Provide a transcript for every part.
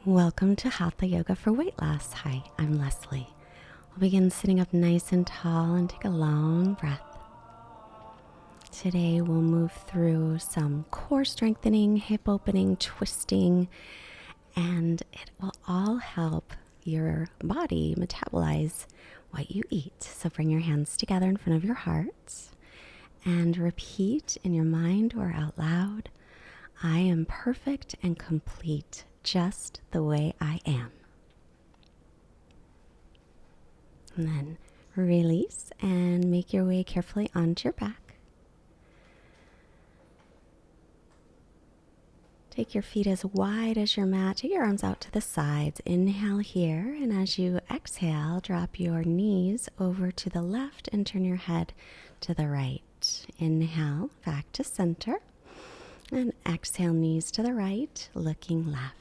Welcome to Hatha Yoga for Weight Loss. Hi, I'm Leslie. We'll begin sitting up nice and tall and take a long breath. Today we'll move through some core strengthening, hip opening, twisting, and it will all help your body metabolize what you eat. So bring your hands together in front of your heart and repeat in your mind or out loud, I am perfect and complete just the way I am. And then release and make your way carefully onto your back. Take your feet as wide as your mat. Take your arms out to the sides. Inhale here, and as you exhale, drop your knees over to the left and turn your head to the right. Inhale, back to center. And exhale, knees to the right, looking left.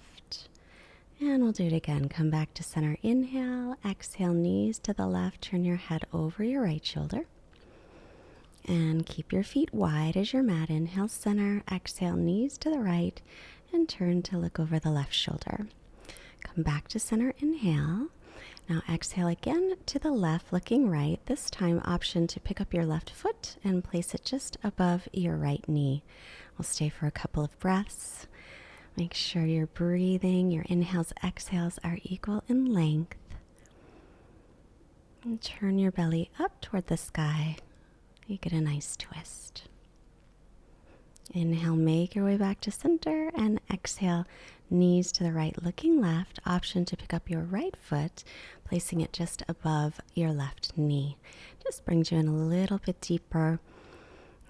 And we'll do it again. Come back to center. Inhale, exhale, knees to the left. Turn your head over your right shoulder. And keep your feet wide as your mat. Inhale, center. Exhale, knees to the right. And turn to look over the left shoulder. Come back to center. Inhale. Now exhale again to the left, looking right. This time, option to pick up your left foot and place it just above your right knee. We'll stay for a couple of breaths. Make sure you're breathing. Your inhales, exhales are equal in length. And turn your belly up toward the sky. You get a nice twist. Inhale, make your way back to center, and exhale, knees to the right, looking left. Option to pick up your right foot, placing it just above your left knee. Just brings you in a little bit deeper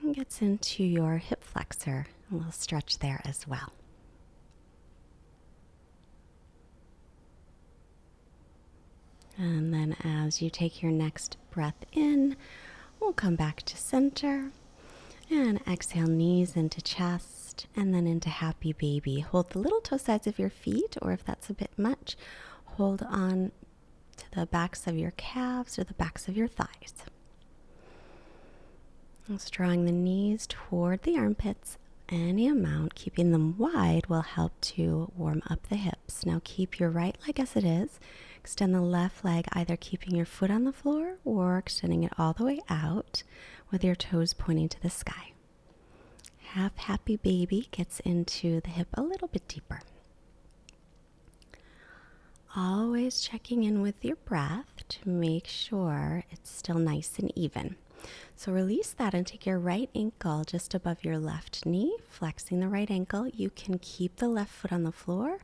and gets into your hip flexor. A little stretch there as well. And then as you take your next breath in, we'll come back to center and exhale, knees into chest and then into happy baby. Hold the little toe sides of your feet, or if that's a bit much, hold on to the backs of your calves or the backs of your thighs. Just drawing the knees toward the armpits. Any amount, keeping them wide, will help to warm up the hips. Now keep your right leg as it is. Extend the left leg, either keeping your foot on the floor or extending it all the way out with your toes pointing to the sky. Half happy baby gets into the hip a little bit deeper. Always checking in with your breath to make sure it's still nice and even. So release that and take your right ankle just above your left knee, flexing the right ankle. You can keep the left foot on the floor,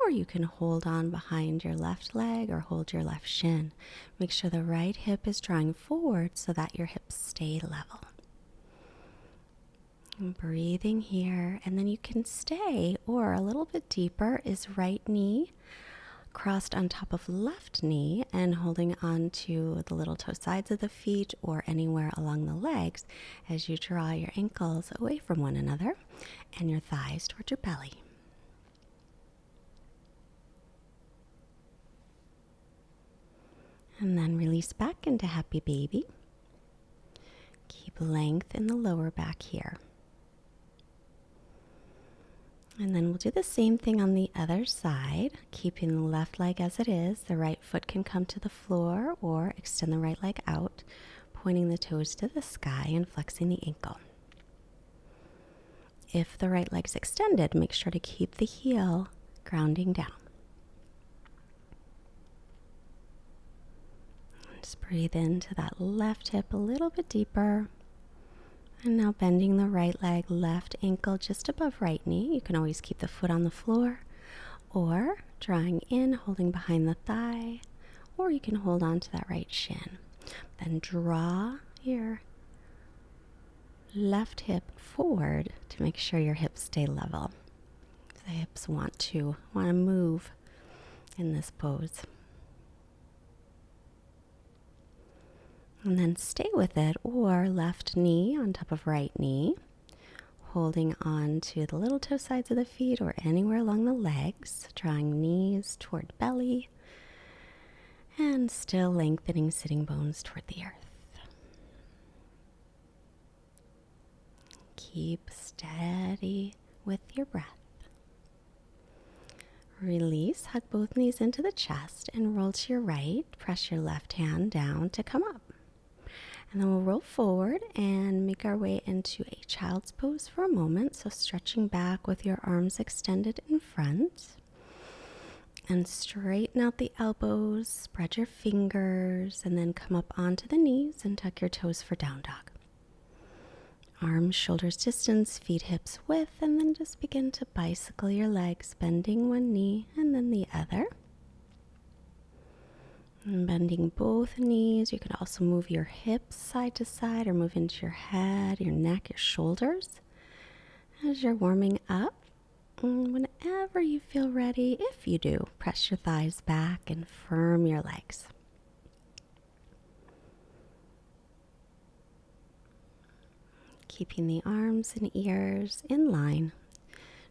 or you can hold on behind your left leg or hold your left shin. Make sure the right hip is drawing forward so that your hips stay level. And breathing here, and then you can stay, or a little bit deeper is right knee crossed on top of left knee and holding on to the little toe sides of the feet or anywhere along the legs as you draw your ankles away from one another and your thighs toward your belly. And then release back into happy baby. Keep length in the lower back here. And then we'll do the same thing on the other side, keeping the left leg as it is. The right foot can come to the floor or extend the right leg out, pointing the toes to the sky and flexing the ankle. If the right leg's extended, make sure to keep the heel grounding down. Just breathe into that left hip a little bit deeper. And now bending the right leg, left ankle just above right knee. You can always keep the foot on the floor, or drawing in, holding behind the thigh, or you can hold on to that right shin. Then draw your left hip forward to make sure your hips stay level. The hips want to move in this pose. And then stay with it, or left knee on top of right knee, holding on to the little toe sides of the feet or anywhere along the legs, drawing knees toward belly, and still lengthening sitting bones toward the earth. Keep steady with your breath. Release, hug both knees into the chest and roll to your right. Press your left hand down to come up. And then we'll roll forward and make our way into a child's pose for a moment. So stretching back with your arms extended in front. And straighten out the elbows, spread your fingers, and then come up onto the knees and tuck your toes for down dog. Arms, shoulders distance, feet, hips width, and then just begin to bicycle your legs, bending one knee and then the other. And bending both knees. You can also move your hips side to side or move into your head, your neck, your shoulders. As you're warming up, whenever you feel ready, if you do, press your thighs back and firm your legs. Keeping the arms and ears in line.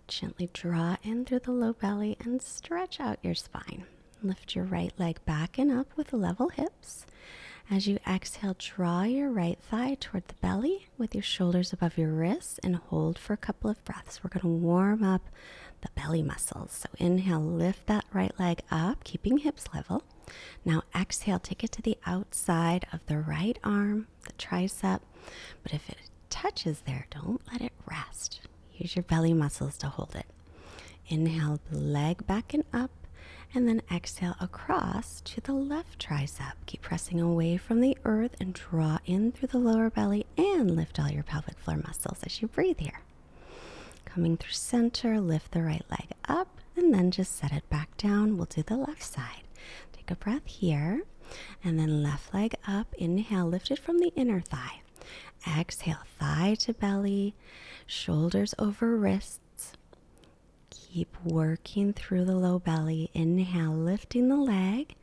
Gently draw in through the low belly and stretch out your spine. Lift your right leg back and up with level hips. As you exhale, draw your right thigh toward the belly with your shoulders above your wrists and hold for a couple of breaths. We're going to warm up the belly muscles. So inhale, lift that right leg up, keeping hips level. Now exhale, take it to the outside of the right arm, the tricep. But if it touches there, don't let it rest. Use your belly muscles to hold it. Inhale, leg back and up. And then exhale across to the left tricep. Keep pressing away from the earth and draw in through the lower belly and lift all your pelvic floor muscles as you breathe here. Coming through center, lift the right leg up and then just set it back down. We'll do the left side. Take a breath here and then left leg up. Inhale, lift it from the inner thigh. Exhale, thigh to belly, shoulders over wrists. Keep working through the low belly. Inhale, lifting the leg,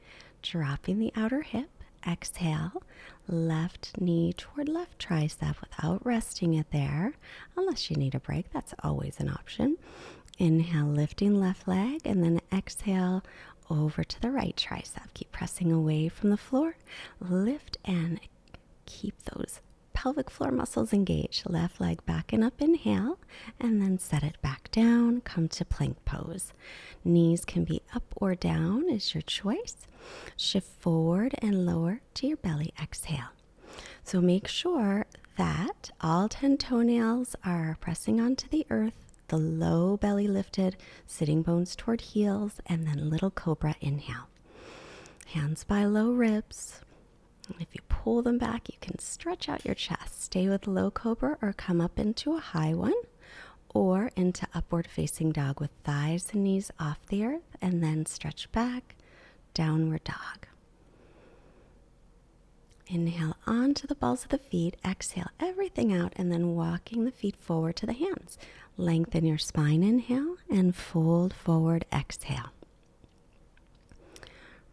dropping the outer hip. Exhale, left knee toward left tricep without resting it there. Unless you need a break, that's always an option. Inhale, lifting left leg, and then exhale over to the right tricep. Keep pressing away from the floor. Lift and keep those pelvic floor muscles engaged. Left leg back and up, inhale, and then set it back down. Come to plank pose. Knees can be up or down, is your choice. Shift forward and lower to your belly. Exhale. So make sure that all 10 toenails are pressing onto the earth, the low belly lifted, sitting bones toward heels, and then little cobra. Inhale. Hands by low ribs. If you pull them back, you can stretch out your chest. Stay with low cobra or come up into a high one or into upward facing dog with thighs and knees off the earth, and then stretch back, downward dog. Inhale onto the balls of the feet. Exhale everything out and then walking the feet forward to the hands. Lengthen your spine. Inhale and fold forward. Exhale.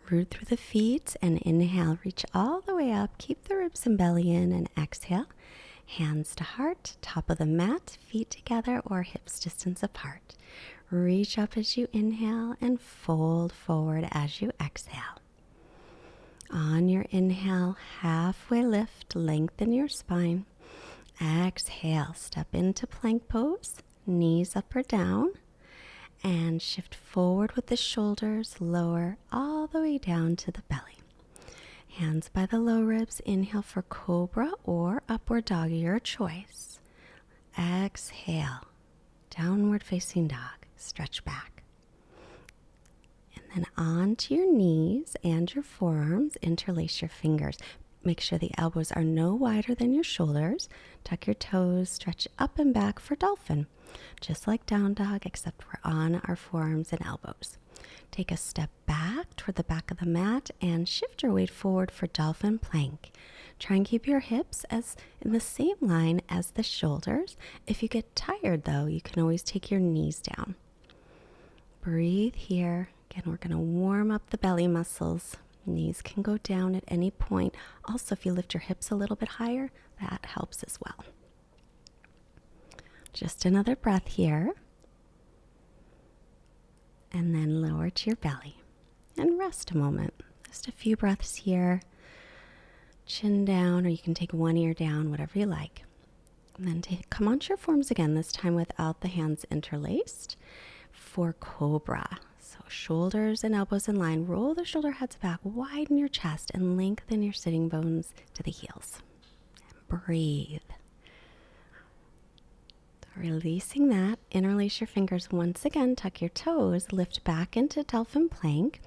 Root through the feet and inhale, reach all the way up, keep the ribs and belly in, and exhale. Hands to heart, top of the mat, feet together or hips distance apart. Reach up as you inhale and fold forward as you exhale. On your inhale, halfway lift, lengthen your spine. Exhale, step into plank pose, knees up or down. And shift forward with the shoulders, lower all the way down to the belly. Hands by the low ribs. Inhale for cobra or upward dog, your choice. Exhale, downward facing dog. Stretch back. And then onto your knees and your forearms. Interlace your fingers. Make sure the elbows are no wider than your shoulders. Tuck your toes, stretch up and back for dolphin. Just like down dog, except we're on our forearms and elbows. Take a step back toward the back of the mat and shift your weight forward for Dolphin Plank. Try and keep your hips as in the same line as the shoulders. If you get tired though, you can always take your knees down. Breathe here. Again, we're going to warm up the belly muscles. Knees can go down at any point. Also, if you lift your hips a little bit higher, that helps as well. Just another breath here. And then lower to your belly. And rest a moment. Just a few breaths here. Chin down, or you can take one ear down, whatever you like. And then come onto your forms again, this time without the hands interlaced, for cobra. So shoulders and elbows in line. Roll the shoulder heads back. Widen your chest and lengthen your sitting bones to the heels. And breathe. Releasing that, interlace your fingers once again, tuck your toes, lift back into Dolphin Plank.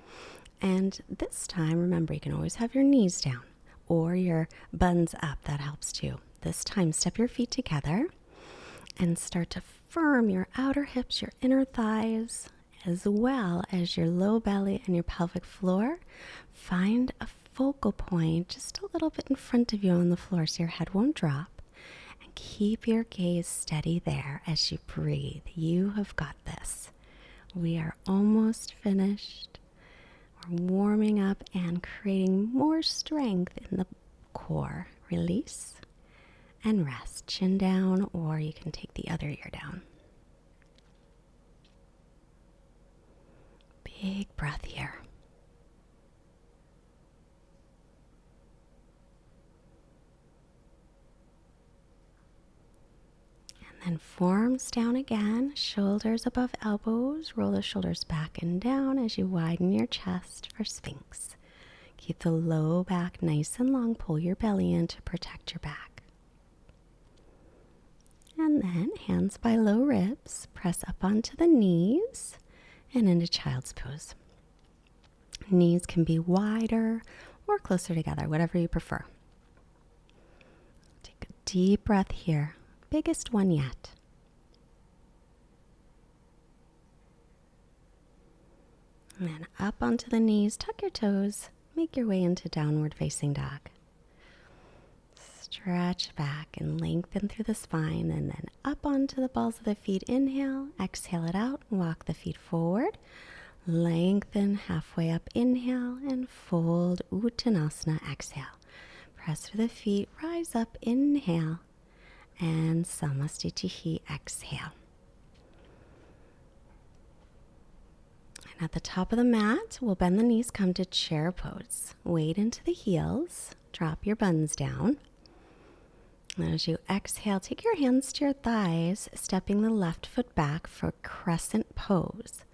And this time, remember, you can always have your knees down or your buns up. That helps too. This time, step your feet together and start to firm your outer hips, your inner thighs, as well as your low belly and your pelvic floor. Find a focal point just a little bit in front of you on the floor so your head won't drop. Keep your gaze steady there as you breathe. You have got this. We are almost finished. We're warming up and creating more strength in the core. Release and rest. Chin down, or you can take the other ear down. Big breath here. And forms down again, shoulders above elbows. Roll the shoulders back and down as you widen your chest for Sphinx. Keep the low back nice and long. Pull your belly in to protect your back. And then hands by low ribs. Press up onto the knees and into child's pose. Knees can be wider or closer together, whatever you prefer. Take a deep breath here. Biggest one yet. And then up onto the knees, tuck your toes, make your way into downward facing dog. Stretch back and lengthen through the spine, and then up onto the balls of the feet. Inhale, exhale it out, walk the feet forward. Lengthen halfway up, inhale, and fold Uttanasana, exhale. Press through the feet, rise up, inhale. And Samastitihi, exhale. And at the top of the mat, we'll bend the knees, come to chair pose. Weight into the heels, drop your buns down. And as you exhale, take your hands to your thighs, stepping the left foot back for crescent pose.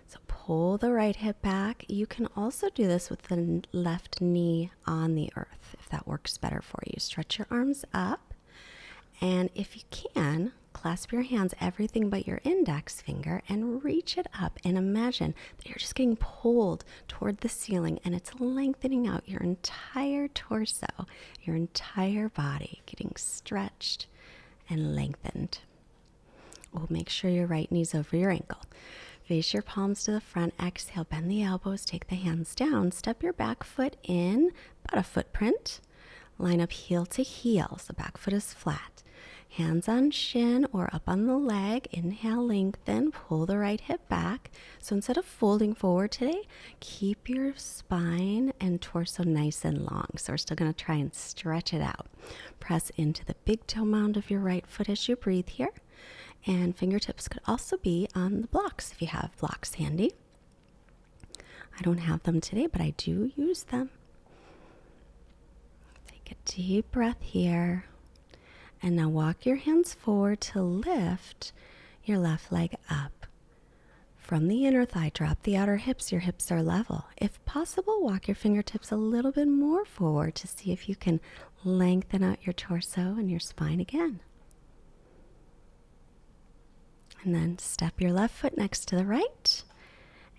So pull the right hip back. You can also do this with the left knee on the earth, if that works better for you. Stretch your arms up. And if you can, clasp your hands, everything but your index finger, and reach it up and imagine that you're just getting pulled toward the ceiling and it's lengthening out your entire torso, your entire body, getting stretched and lengthened. We'll make sure your right knee's over your ankle. Face your palms to the front. Exhale, bend the elbows, take the hands down. Step your back foot in, about a footprint. Line up heel to heel, so back foot is flat. Hands on shin or up on the leg. Inhale, lengthen, pull the right hip back. So instead of folding forward today, keep your spine and torso nice and long. So we're still going to try and stretch it out. Press into the big toe mound of your right foot as you breathe here. And fingertips could also be on the blocks if you have blocks handy. I don't have them today, but I do use them. Take a deep breath here. And now walk your hands forward to lift your left leg up. From the inner thigh, drop the outer hips. Your hips are level. If possible, walk your fingertips a little bit more forward to see if you can lengthen out your torso and your spine again. And then step your left foot next to the right.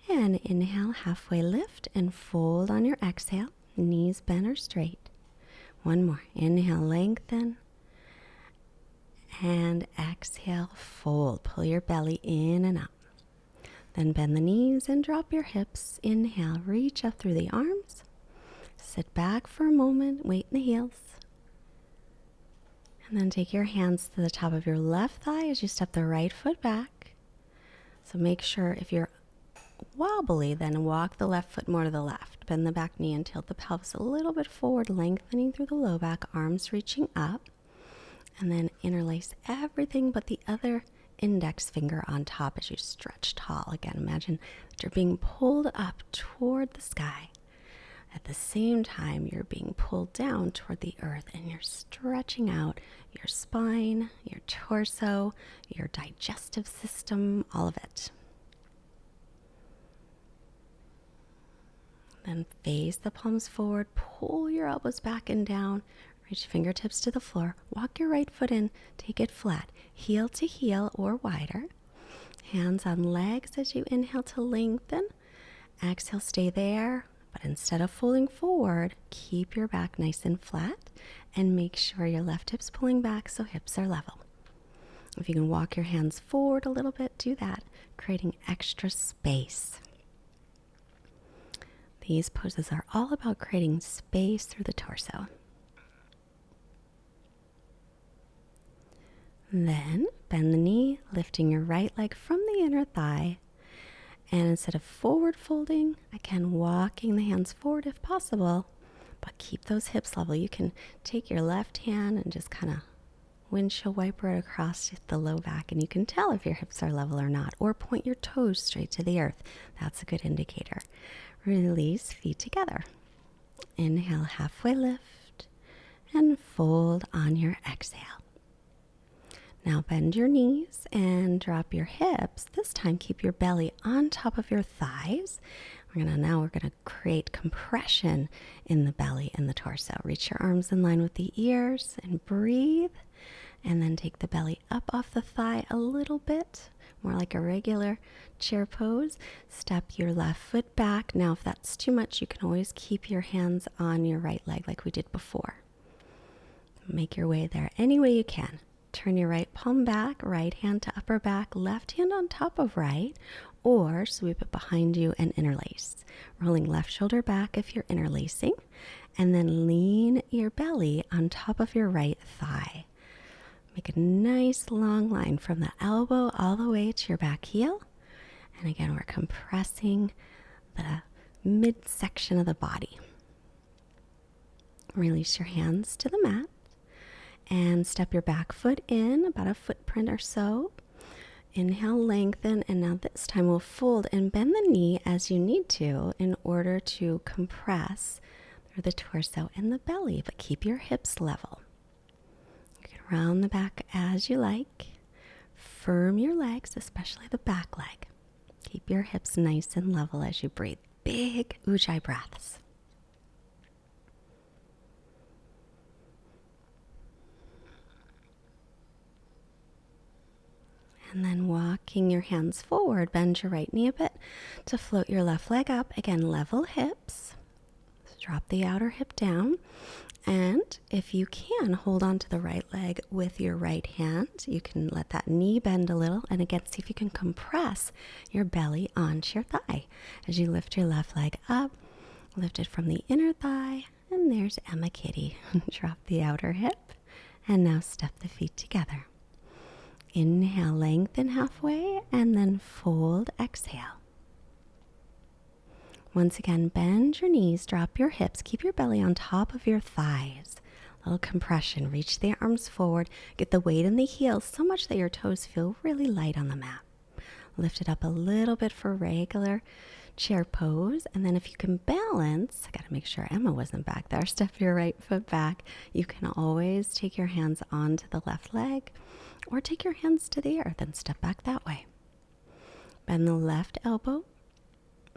And inhale, halfway lift and fold on your exhale. Knees bent or straight. One more. Inhale, lengthen. And exhale, fold. Pull your belly in and up. Then bend the knees and drop your hips. Inhale, reach up through the arms. Sit back for a moment, weight in the heels. And then take your hands to the top of your left thigh as you step the right foot back. So make sure if you're wobbly, then walk the left foot more to the left. Bend the back knee and tilt the pelvis a little bit forward, lengthening through the low back, arms reaching up. And then interlace everything but the other index finger on top as you stretch tall. Again, imagine that you're being pulled up toward the sky. At the same time, you're being pulled down toward the earth and you're stretching out your spine, your torso, your digestive system, all of it. Then face the palms forward, pull your elbows back and down, reach fingertips to the floor, walk your right foot in, take it flat, heel to heel or wider. Hands on legs as you inhale to lengthen. Exhale, stay there, but instead of folding forward, keep your back nice and flat and make sure your left hip's pulling back so hips are level. If you can walk your hands forward a little bit, do that, creating extra space. These poses are all about creating space through the torso. Then bend the knee, lifting your right leg from the inner thigh. And instead of forward folding, again, walking the hands forward if possible, but keep those hips level. You can take your left hand and just kind of windshield wiper it across the low back, and you can tell if your hips are level or not, or point your toes straight to the earth. That's a good indicator. Release, feet together. Inhale, halfway lift, and fold on your exhale. Now bend your knees and drop your hips. This time keep your belly on top of your thighs. We're gonna create compression in the belly and the torso. Reach your arms in line with the ears and breathe. And then take the belly up off the thigh a little bit, more like a regular chair pose. Step your left foot back. Now, if that's too much, you can always keep your hands on your right leg like we did before. Make your way there any way you can. Turn your right palm back, right hand to upper back, left hand on top of right, or sweep it behind you and interlace. Rolling left shoulder back if you're interlacing, and then lean your belly on top of your right thigh. Make a nice long line from the elbow all the way to your back heel. And again, we're compressing the midsection of the body. Release your hands to the mat and step your back foot in, about a footprint or so. Inhale, lengthen, and now this time we'll fold and bend the knee as you need to in order to compress through the torso and the belly, but keep your hips level. Round the back as you like. Firm your legs, especially the back leg. Keep your hips nice and level as you breathe. Big Ujjayi breaths. And then walking your hands forward, bend your right knee a bit to float your left leg up. Again, level hips. Drop the outer hip down. And if you can, hold on to the right leg with your right hand. You can let that knee bend a little. And again, see if you can compress your belly onto your thigh. As you lift your left leg up, lift it from the inner thigh. And there's Emma Kitty. Drop the outer hip. And now step the feet together. Inhale, lengthen halfway, and then fold, exhale. Once again, bend your knees, drop your hips, keep your belly on top of your thighs. A little compression, reach the arms forward, get the weight in the heels so much that your toes feel really light on the mat. Lift it up a little bit for regular chair pose, and then if you can balance, I gotta make sure Emma wasn't back there, step your right foot back. You can always take your hands onto the left leg, or take your hands to the earth and step back that way. Bend the left elbow,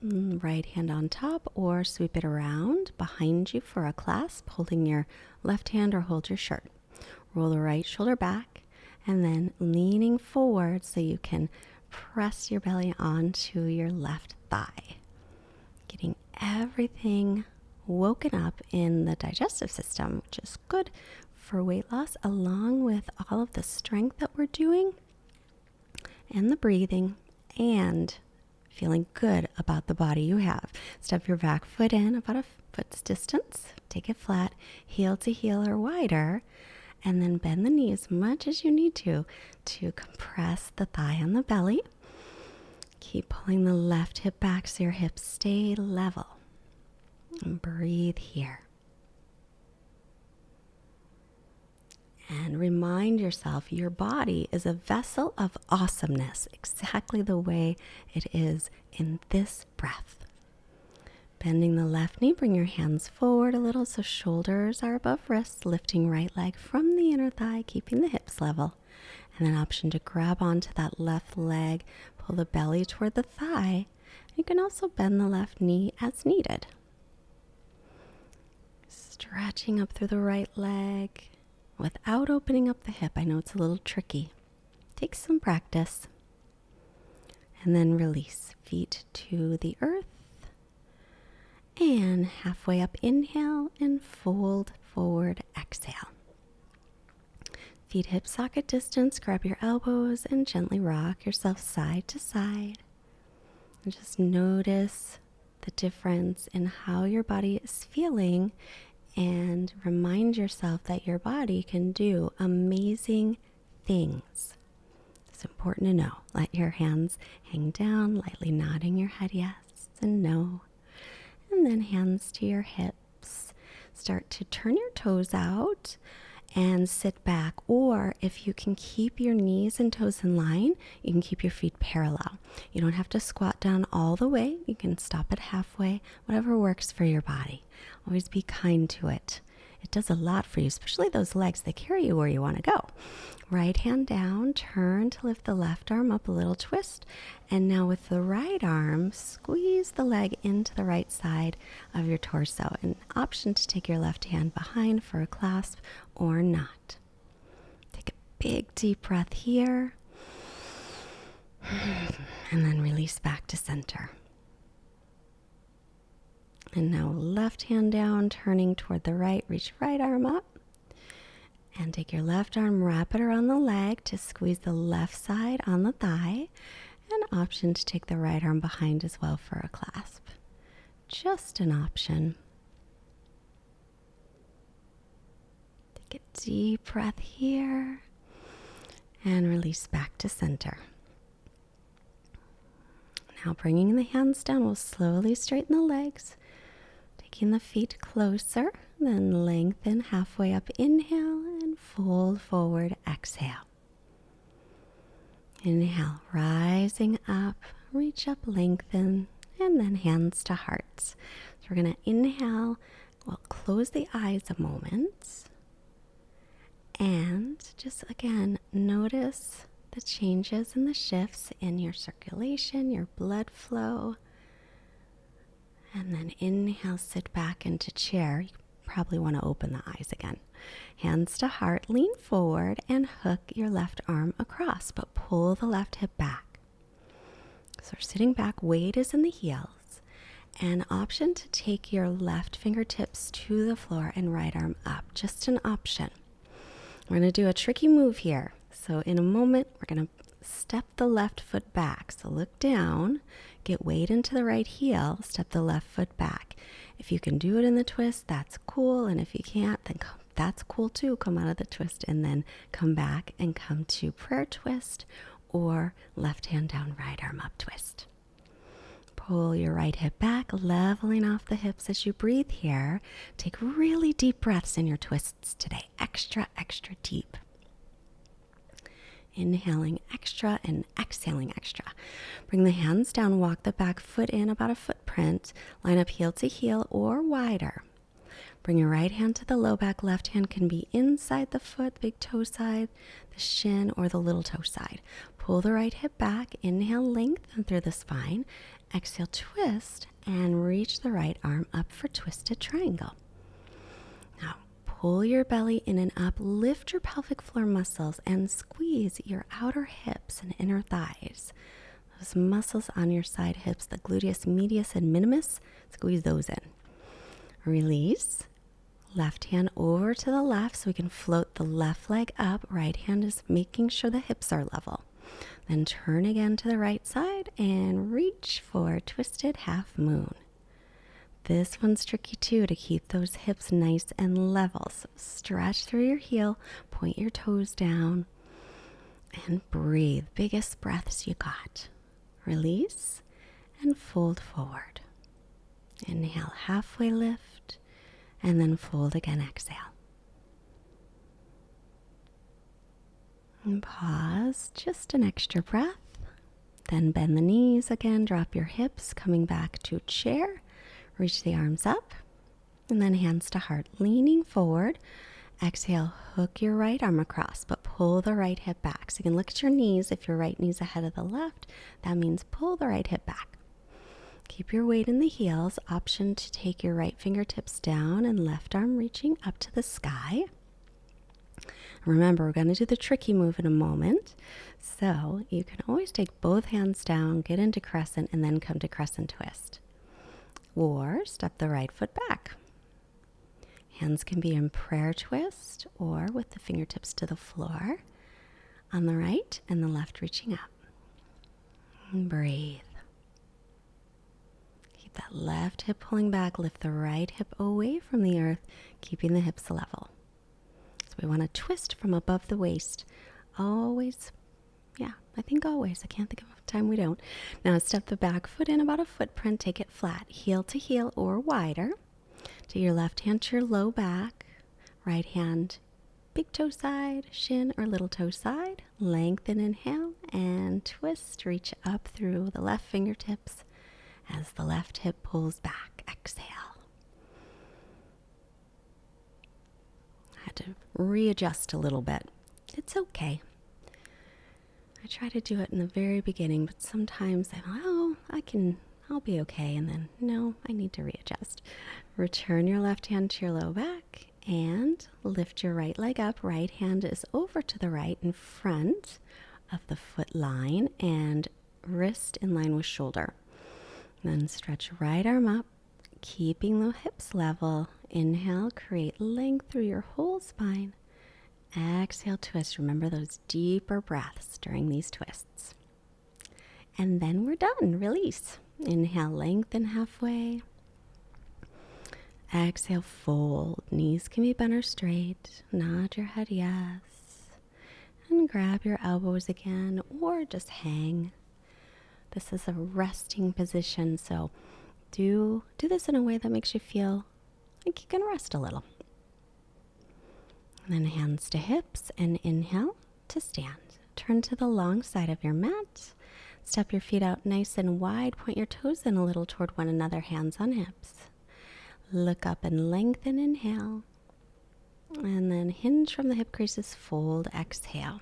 right hand on top, or sweep it around behind you for a clasp, holding your left hand or hold your shirt. Roll the right shoulder back and then leaning forward so you can press your belly onto your left thigh. Getting everything woken up in the digestive system, which is good for weight loss, along with all of the strength that we're doing and the breathing and feeling good about the body you have. Step your back foot in about a foot's distance. Take it flat, heel to heel or wider, and then bend the knee as much as you need to compress the thigh on the belly. Keep pulling the left hip back so your hips stay level. And breathe here. And remind yourself your body is a vessel of awesomeness, exactly the way it is in this breath. Bending the left knee, bring your hands forward a little so shoulders are above wrists, lifting right leg from the inner thigh, keeping the hips level. And an option to grab onto that left leg, pull the belly toward the thigh. You can also bend the left knee as needed. stretching up through the right leg without opening up the hip. I know it's a little tricky. Take some practice. And then release. Feet to the earth. And halfway up, inhale and fold forward, exhale. Feet hip socket distance, grab your elbows and gently rock yourself side to side. And just notice the difference in how your body is feeling and remind yourself that your body can do amazing things. It's important to know. Let your hands hang down, lightly nodding your head yes and no. And then hands to your hips. Start to turn your toes out and sit back. Or if you can keep your knees and toes in line, you can keep your feet parallel. You don't have to squat down all the way. You can stop at halfway, whatever works for your body. Always be kind to it. It does a lot for you, especially those legs. They carry you where you want to go. Right hand down, turn to lift the left arm up, a little twist. And now with the right arm, squeeze the leg into the right side of your torso. An option to take your left hand behind for a clasp or not. Take a big deep breath here. And then release back to center. And now left hand down, turning toward the right, reach right arm up. And take your left arm, wrap it around the leg to squeeze the left side on the thigh. An option to take the right arm behind as well for a clasp. Just an option. Take a deep breath here. And release back to center. Now bringing the hands down, we'll slowly straighten the legs. Taking the feet closer, then lengthen halfway up, inhale and fold forward, exhale. Inhale, rising up, reach up, lengthen, and then hands to hearts. So we're going to inhale, we'll close the eyes a moment, and just again, notice the changes and the shifts in your circulation, your blood flow. And then inhale, sit back into chair. You probably want to open the eyes again. Hands to heart, lean forward and hook your left arm across, but pull the left hip back. So we're sitting back, weight is in the heels. An option to take your left fingertips to the floor and right arm up, just an option. We're going to do a tricky move here. So in a moment, we're going to step the left foot back. So look down, get weight into the right heel, step the left foot back. If you can do it in the twist, that's cool. And if you can't, then that's cool too. Come out of the twist and then come back and come to prayer twist or left hand down, right arm up twist. Pull your right hip back, leveling off the hips as you breathe here. Take really deep breaths in your twists today. Extra, extra deep. Inhaling extra and exhaling extra. Bring the hands down, walk the back foot in about a footprint. Line up heel to heel or wider. Bring your right hand to the low back. Left hand can be inside the foot, big toe side, the shin, or the little toe side. Pull the right hip back. Inhale, lengthen through the spine. Exhale, twist, and reach the right arm up for twisted triangle. Now, pull your belly in and up, lift your pelvic floor muscles, and squeeze your outer hips and inner thighs. Those muscles on your side hips, the gluteus medius and minimus, squeeze those in. Release. Left hand over to the left so we can float the left leg up. Right hand is making sure the hips are level. Then turn again to the right side and reach for twisted half moon. This one's tricky too, to keep those hips nice and level. So stretch through your heel, point your toes down, and breathe. Biggest breaths you got. Release and fold forward. Inhale, halfway lift, and then fold again, exhale. And pause, just an extra breath. Then bend the knees again, drop your hips, coming back to chair. Reach the arms up, and then hands to heart, leaning forward. Exhale, hook your right arm across, but pull the right hip back. So you can look at your knees. If your right knee's ahead of the left, that means pull the right hip back. Keep your weight in the heels. Option to take your right fingertips down and left arm reaching up to the sky. Remember, we're going to do the tricky move in a moment. So you can always take both hands down, get into crescent, and then come to crescent twist. Or step the right foot back. Hands can be in prayer twist or with the fingertips to the floor on the right and the left reaching up. And breathe. Keep that left hip pulling back. Lift the right hip away from the earth, keeping the hips level. So we want to twist from above the waist. Always. Yeah, I think always. I can't think of a time we don't. Now step the back foot in about a footprint. Take it flat, heel to heel or wider. To your left hand to your low back. Right hand, big toe side, shin or little toe side. Lengthen, inhale, and twist. Reach up through the left fingertips as the left hip pulls back. Exhale. I had to readjust a little bit. It's okay. I try to do it in the very beginning, but sometimes I'll be okay. And then, no, I need to readjust. Return your left hand to your low back and lift your right leg up. Right hand is over to the right in front of the foot line and wrist in line with shoulder. Then stretch right arm up, keeping the hips level. Inhale, create length through your whole spine. Exhale, twist. Remember those deeper breaths during these twists. And then we're done. Release. Inhale, lengthen halfway. Exhale, fold. Knees can be bent or straight. Nod your head yes. And grab your elbows again or just hang. This is a resting position, so do this in a way that makes you feel like you can rest a little. And then hands to hips and inhale to stand. Turn to the long side of your mat. Step your feet out nice and wide. Point your toes in a little toward one another, hands on hips. Look up and lengthen, inhale. And then hinge from the hip creases, fold, exhale.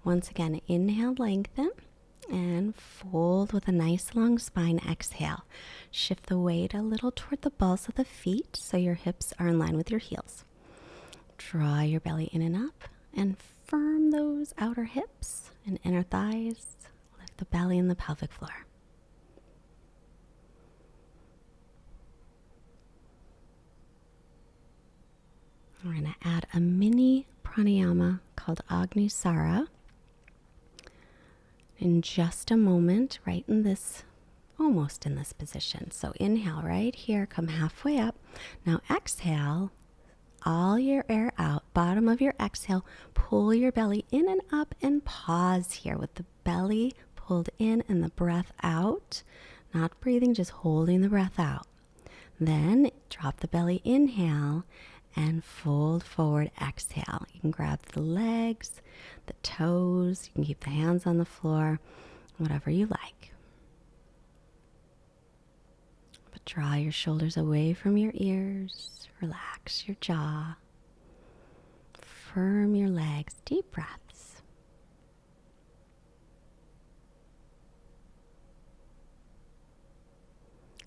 Once again, inhale, lengthen, and fold with a nice long spine, exhale. Shift the weight a little toward the balls of the feet so your hips are in line with your heels. Draw your belly in and up and firm those outer hips and inner thighs. Lift the belly and the pelvic floor. We're going to add a mini pranayama called Agni Saara in just a moment, right in this, almost in this position. So inhale right here, come halfway up. Now exhale, all your air out. Bottom of your exhale, pull your belly in and up and pause here with the belly pulled in and the breath out. Not breathing, just holding the breath out. Then drop the belly, inhale, and fold forward, exhale. You can grab the legs, the toes, you can keep the hands on the floor, whatever you like. But draw your shoulders away from your ears, relax your jaw, firm your legs, deep breaths.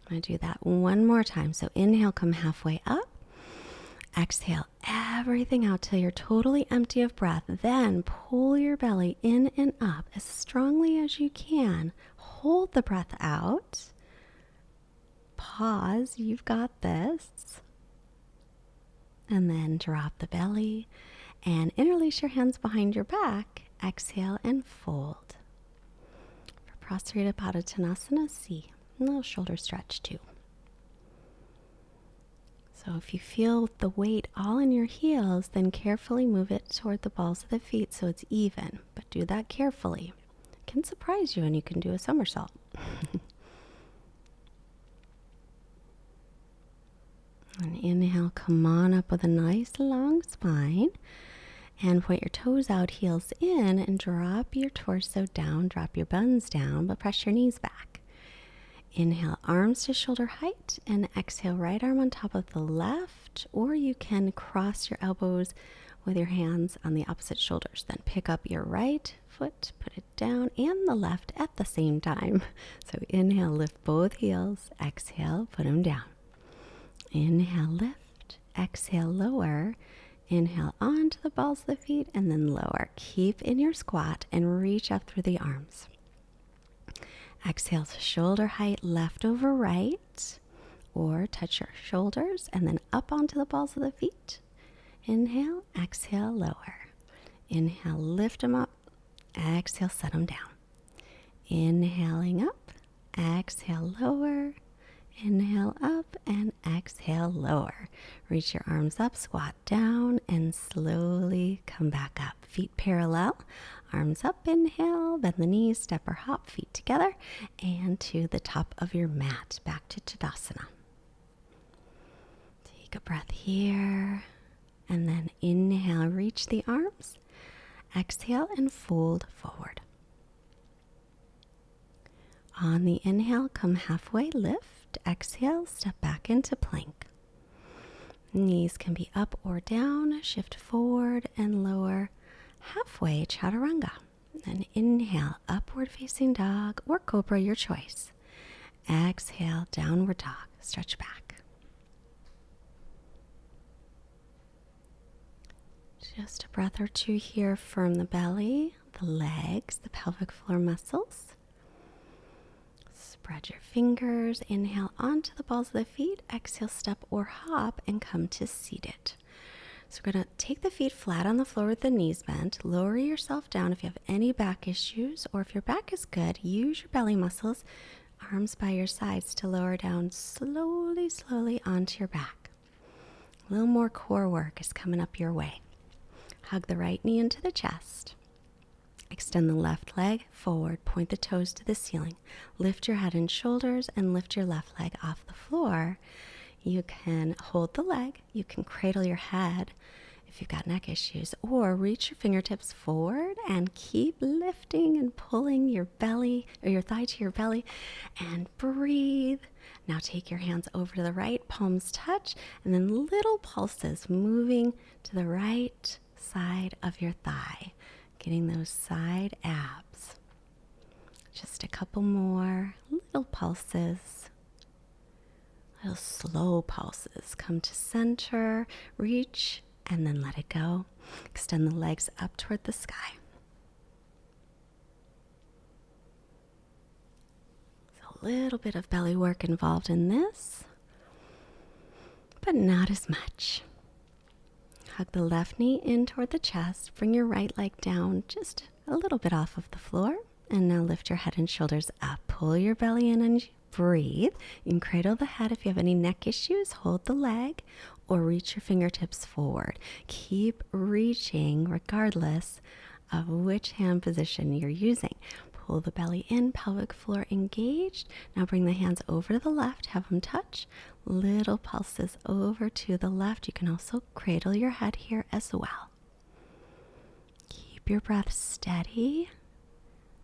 I'm going to do that one more time. So inhale, come halfway up. Exhale everything out till you're totally empty of breath. Then pull your belly in and up as strongly as you can. Hold the breath out. Pause. You've got this. And then drop the belly and interlace your hands behind your back. Exhale and fold. For Prostrate Baddha Konasana, C. A little shoulder stretch too. So if you feel the weight all in your heels, then carefully move it toward the balls of the feet so it's even. But do that carefully. It can surprise you and you can do a somersault. And inhale, come on up with a nice long spine. And point your toes out, heels in, and drop your torso down. Drop your buns down, but press your knees back. Inhale, arms to shoulder height, and exhale, right arm on top of the left, or you can cross your elbows with your hands on the opposite shoulders. Then pick up your right foot, put it down, and the left at the same time. So inhale, lift both heels. Exhale, put them down. Inhale, lift. Exhale, lower. Inhale onto the balls of the feet and then lower. Keep in your squat and reach up through the arms. Exhale to shoulder height, left over right, or touch your shoulders and then up onto the balls of the feet. Inhale, exhale, lower. Inhale, lift them up. Exhale, set them down. Inhaling up, exhale, lower. Inhale up and exhale, lower. Reach your arms up, squat down, and slowly come back up. Feet parallel, arms up, inhale, bend the knees, step or hop, feet together, and to the top of your mat, back to Tadasana. Take a breath here, and then inhale, reach the arms. Exhale and fold forward. On the inhale, come halfway, lift. Exhale, step back into plank. Knees can be up or down. Shift forward and lower. Halfway, chaturanga. Then inhale, upward facing dog or cobra, your choice. Exhale, downward dog. Stretch back. Just a breath or two here. Firm the belly, the legs, the pelvic floor muscles. Spread your fingers. Inhale onto the balls of the feet. Exhale, step or hop and come to seated. So we're going to take the feet flat on the floor with the knees bent. Lower yourself down if you have any back issues, or if your back is good, use your belly muscles, arms by your sides to lower down slowly, slowly onto your back. A little more core work is coming up your way. Hug the right knee into the chest. Extend the left leg forward, point the toes to the ceiling. Lift your head and shoulders and lift your left leg off the floor. You can hold the leg, you can cradle your head if you've got neck issues, or reach your fingertips forward and keep lifting and pulling your belly or your thigh to your belly and breathe. Now take your hands over to the right, palms touch, and then little pulses moving to the right side of your thigh. Getting those side abs. Just a couple more little pulses. Little slow pulses. Come to center, reach, and then let it go. Extend the legs up toward the sky. So a little bit of belly work involved in this, but not as much. Hug the left knee in toward the chest. Bring your right leg down just a little bit off of the floor. And now lift your head and shoulders up. Pull your belly in and breathe. You can cradle the head if you have any neck issues. Hold the leg or reach your fingertips forward. Keep reaching regardless of which hand position you're using. Pull the belly in, pelvic floor engaged. Now bring the hands over to the left. Have them touch. Little pulses over to the left. You can also cradle your head here as well. Keep your breath steady.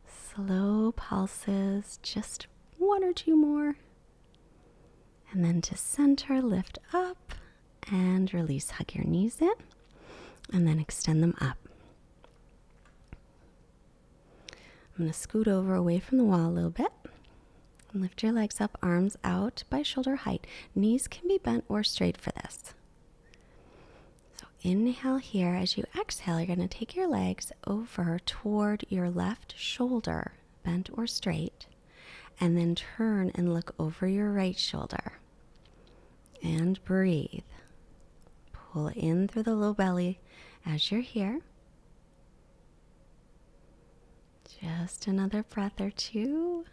Slow pulses, just one or two more. And then to center, lift up and release. Hug your knees in and then extend them up. I'm going to scoot over away from the wall a little bit. Lift your legs up, arms out by shoulder height. Knees can be bent or straight for this. So inhale here. As you exhale, you're going to take your legs over toward your left shoulder, bent or straight, and then turn and look over your right shoulder. And breathe. Pull in through the low belly as you're here. Just another breath or two.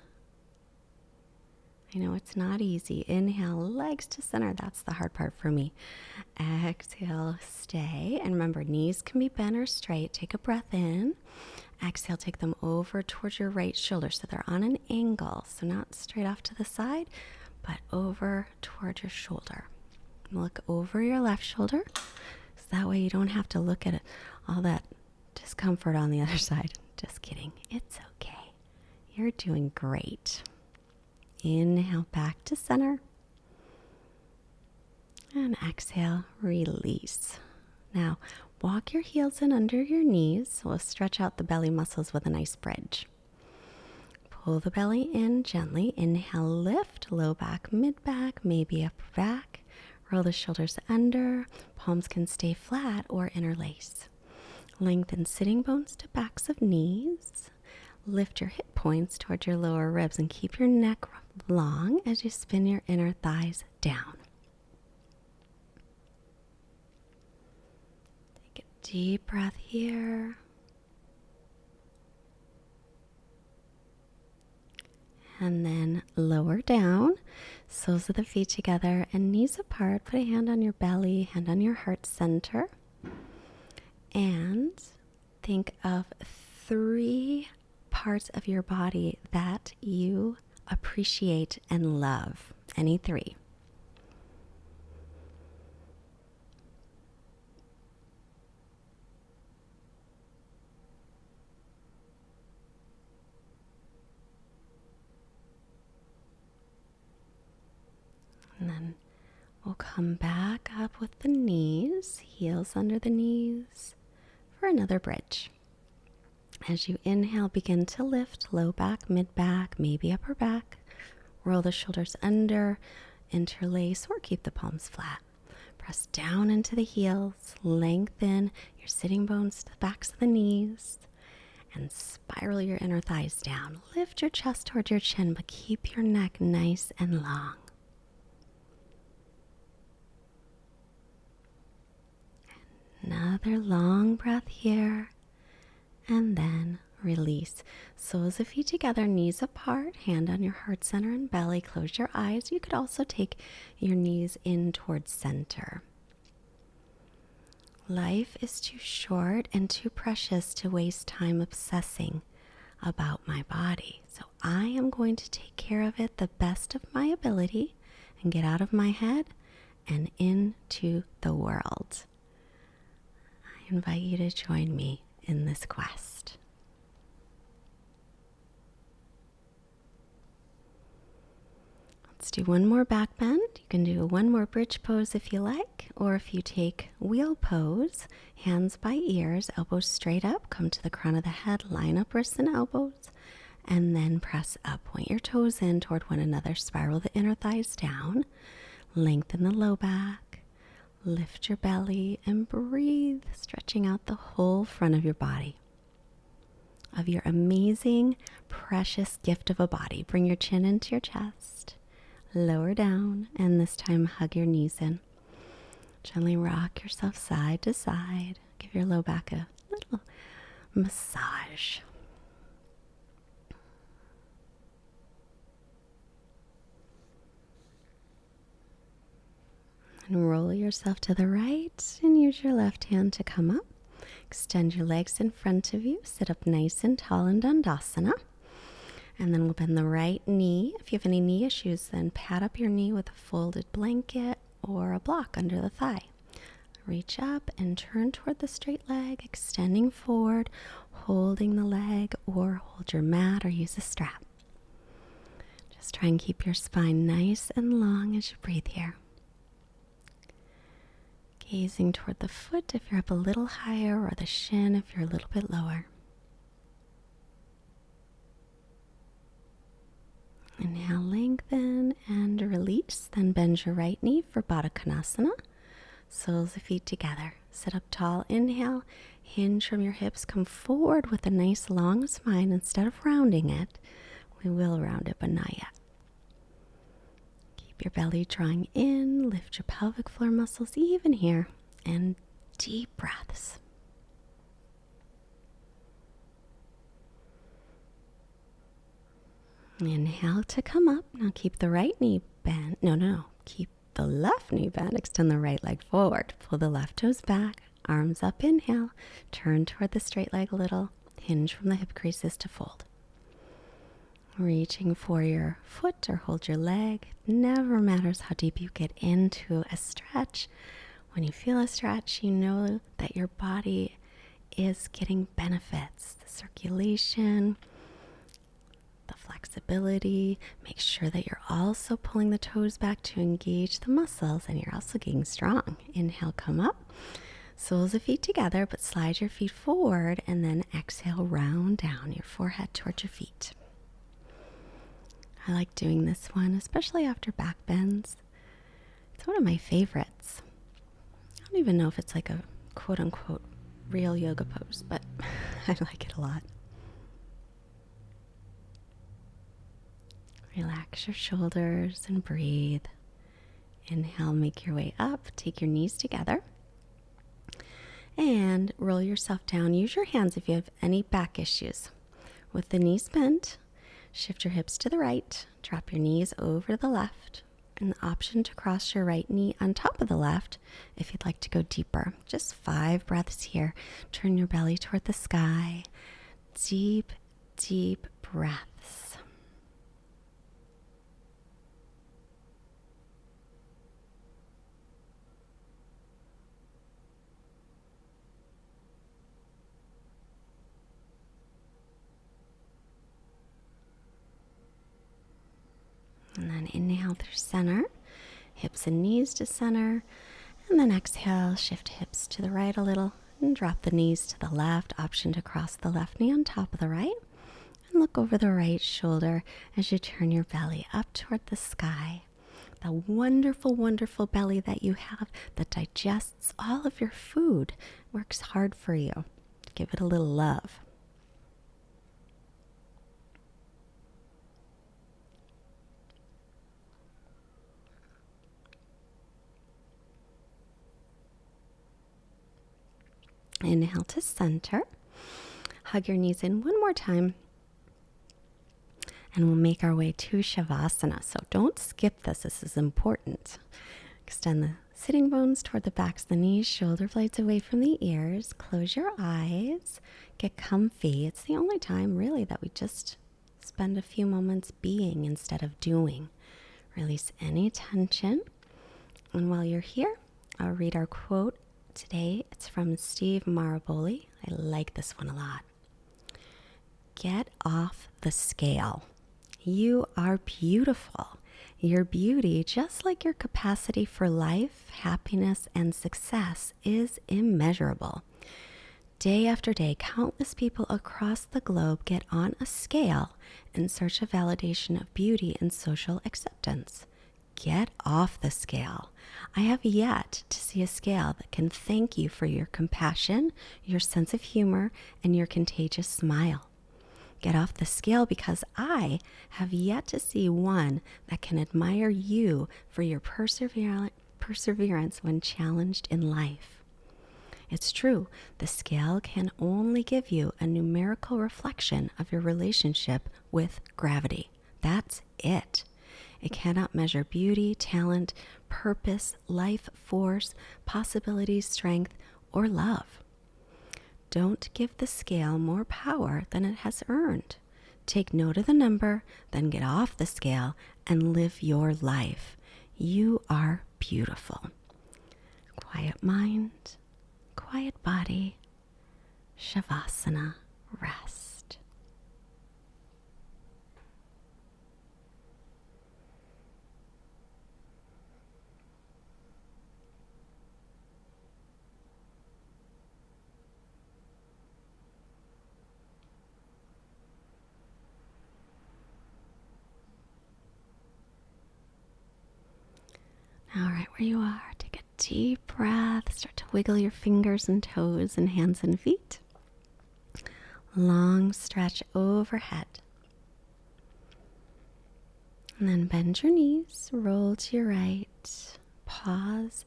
I know it's not easy. Inhale, legs to center. That's the hard part for me. Exhale, stay. And remember, knees can be bent or straight. Take a breath in. Exhale, take them over towards your right shoulder so they're on an angle. So not straight off to the side, but over towards your shoulder. Look over your left shoulder. So that way you don't have to look at all that discomfort on the other side. Just kidding. It's okay. You're doing great. Inhale back to center. And exhale, release. Now, Walk your heels in under your knees. We'll stretch out the belly muscles with a nice bridge. Pull the belly in gently. Inhale, lift, low back, mid back, maybe upper back. Roll the shoulders under. Palms can stay flat or interlace. Lengthen sitting bones to backs of knees. Lift your hip points toward your lower ribs and keep your neck long as you spin your inner thighs down. Take a deep breath here. And then lower down, soles of the feet together and knees apart. Put a hand on your belly, hand on your heart center. And think of 3 parts of your body that you appreciate and love. Any 3. And then we'll come back up with the knees, heels under the knees for another bridge. As you inhale, begin to lift, low back, mid back, maybe upper back. Roll the shoulders under, interlace, or keep the palms flat. Press down into the heels, lengthen your sitting bones to the backs of the knees, and spiral your inner thighs down. Lift your chest towards your chin, but keep your neck nice and long. Another long breath here, and then release. Soles of feet together, knees apart, hand on your heart center and belly. Close your eyes. You could also take your knees in towards center. Life is too short and too precious to waste time obsessing about my body. So I am going to take care of it the best of my ability and get out of my head and into the world. I invite you to join me in this quest. Let's do one more back bend. You can do one more bridge pose if you like, or if you take wheel pose, hands by ears, elbows straight up, come to the crown of the head, line up wrists and elbows, and then press up. Point your toes in toward one another, spiral the inner thighs down, lengthen the low back. Lift your belly and breathe, stretching out the whole front of your body, of your amazing, precious gift of a body. Bring your chin into your chest, lower down, and this time hug your knees in. Gently rock yourself side to side. Give your low back a little massage. And roll yourself to the right and use your left hand to come up. Extend your legs in front of you. Sit up nice and tall in Dandasana. And then we'll bend the right knee. If you have any knee issues, then pad up your knee with a folded blanket or a block under the thigh. Reach up and turn toward the straight leg, extending forward, holding the leg, or hold your mat or use a strap. Just try and keep your spine nice and long as you breathe here. Gazing toward the foot if you're up a little higher, or the shin if you're a little bit lower. Inhale, lengthen and release. Then bend your right knee for Baddha Konasana. Soles of feet together. Sit up tall. Inhale, hinge from your hips. Come forward with a nice long spine. Instead of rounding it, we will round it, but not yet. Keep your belly drawing in, lift your pelvic floor muscles even here, and deep breaths. Inhale to come up. Now keep the right knee bent. No. Keep the left knee bent. Extend the right leg forward. Pull the left toes back. Arms up. Inhale. Turn toward the straight leg a little. Hinge from the hip creases to fold. Reaching for your foot or hold your leg. It never matters how deep you get into a stretch. When you feel a stretch, you know that your body is getting benefits. The circulation, the flexibility. Make sure that you're also pulling the toes back to engage the muscles, and you're also getting strong. Inhale, come up. Soles of feet together, but slide your feet forward and then exhale, round down your forehead towards your feet. I like doing this one, especially after back bends. It's one of my favorites. I don't even know if it's like a quote unquote real yoga pose, but I like it a lot. Relax your shoulders and breathe. Inhale, make your way up, take your knees together. And roll yourself down. Use your hands if you have any back issues. With the knees bent, shift your hips to the right, drop your knees over to the left, and the option to cross your right knee on top of the left if you'd like to go deeper. Just 5 breaths here. Turn your belly toward the sky. Deep, deep breaths. And then inhale through center, hips and knees to center. And then exhale, shift hips to the right a little and drop the knees to the left. Option to cross the left knee on top of the right. And look over the right shoulder as you turn your belly up toward the sky. The wonderful, wonderful belly that you have that digests all of your food, works hard for you. Give it a little love. Inhale to center. Hug your knees in one more time. And we'll make our way to Shavasana. So don't skip this. This is important. Extend the sitting bones toward the backs of the knees, shoulder blades away from the ears. Close your eyes. Get comfy. It's the only time really that we just spend a few moments being instead of doing. Release any tension. And while you're here, I'll read our quote. Today, it's from Steve Maraboli. I like this one a lot. Get off the scale. You are beautiful. Your beauty, just like your capacity for life, happiness, and success, is immeasurable. Day after day, countless people across the globe get on a scale in search of validation of beauty and social acceptance. Get off the scale. I have yet to see a scale that can thank you for your compassion, your sense of humor, and your contagious smile. Get off the scale because I have yet to see one that can admire you for your perseverance when challenged in life. It's true, the scale can only give you a numerical reflection of your relationship with gravity. That's it. It cannot measure beauty, talent, purpose, life force, possibilities, strength, or love. Don't give the scale more power than it has earned. Take note of the number, then get off the scale and live your life. You are beautiful. Quiet mind, quiet body, Shavasana, rest. All right, where you are, take a deep breath. Start to wiggle your fingers and toes and hands and feet. Long stretch overhead. And then bend your knees, roll to your right. Pause.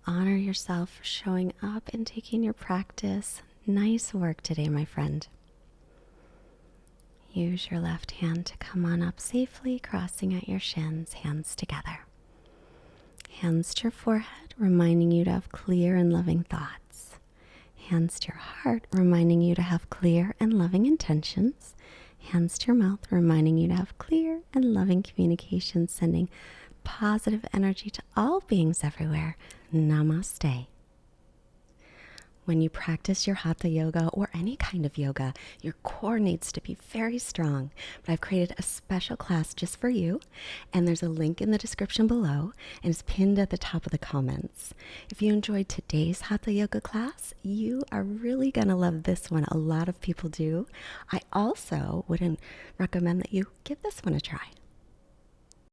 Honor yourself for showing up and taking your practice. Nice work today, my friend. Use your left hand to come on up safely, crossing at your shins, hands together. Hands to your forehead, reminding you to have clear and loving thoughts. Hands to your heart, reminding you to have clear and loving intentions. Hands to your mouth, reminding you to have clear and loving communication, sending positive energy to all beings everywhere. Namaste. When you practice your Hatha yoga or any kind of yoga, your core needs to be very strong. But I've created a special class just for you, and there's a link in the description below, and it's pinned at the top of the comments. If you enjoyed today's Hatha yoga class, you are really going to love this one. A lot of people do. I also would recommend that you give this one a try.